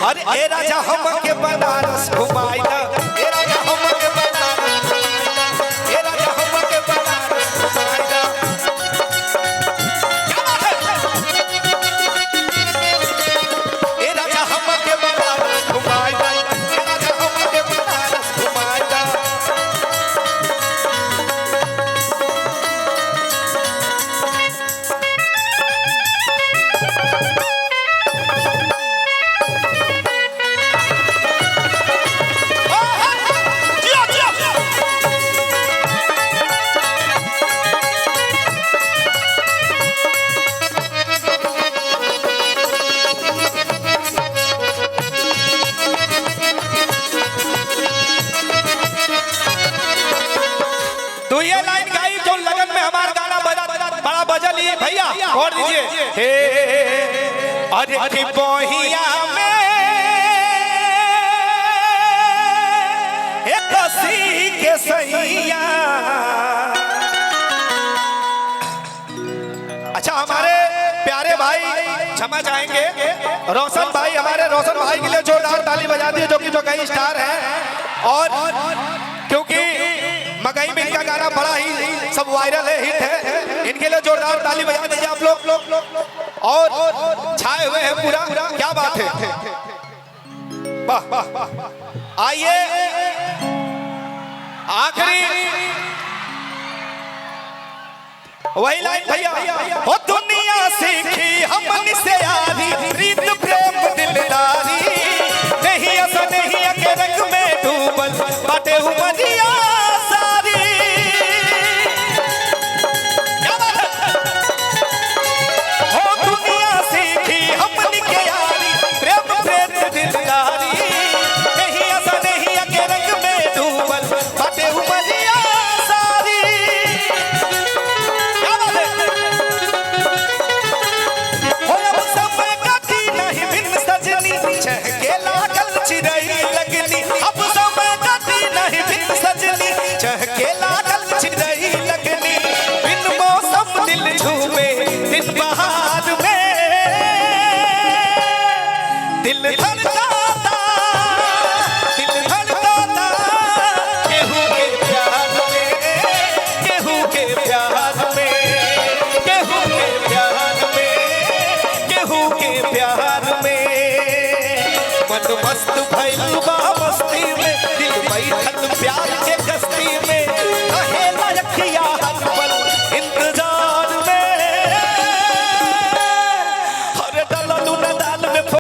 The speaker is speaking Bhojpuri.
अरे ए राजा हम के बनारस घुमाइला, ए राजा हम के बनारस घुमाइला, ए राजा हम के बनारस घुमाइला। क्या बात है? ए राजा हम के बनारस घुमाइला, ए राजा हम के बनारस घुमाइला। तो ये लाइन गाई जो लगन में हमारा गाना बड़ा बजल ही भैया और दीजिए। हे अरे की बोहिया में एक सी के सैया। अच्छा हमारे प्यारे भाई क्षमा चाहेंगे, रोशन भाई, हमारे रोशन भाई के लिए जोरदार ताली बजा दी जो कि जो कई स्टार है। और क्योंकि मगई में इनका गाना बड़ा ही सब वायरल है, हिट है, इनके लिए जोरदार ताली बजा दीजिए आप लोग। और छाए हुए हैं पूरा, क्या बात है। वाह वाह, आइए आखिरी वही लाइन भैया। हो दुनिया सीखी हमन से यारी, प्रीत प्रेम दिलदारी, नहीं ऐसा नहीं के रंग में डूबल बाटे हुमरिया सारी। क्या बात है? हो दुनिया सीखी हमन के यारी, प्रेम प्रेम दिलदारी, नहीं ऐसा नहीं के रंग में डूबल बाटे हुमरिया सारी। क्या बात है? हो अब समय काटी नहीं बिन सजनी, चहके लागल चिरई लगनी। अब समय काटी नहीं बिन सजनी, चहके लागल चिरई लगनी। बिन मौसम दिल झूमे दिन बहार में, दिल धड़काता, दिल धड़काता। केहू के प्यार में, केहू के प्यार में, केहू के प्यार में, केहू के प्यार में। मन मस्त भइल बा मस्ती में, दिल बैठल प्यार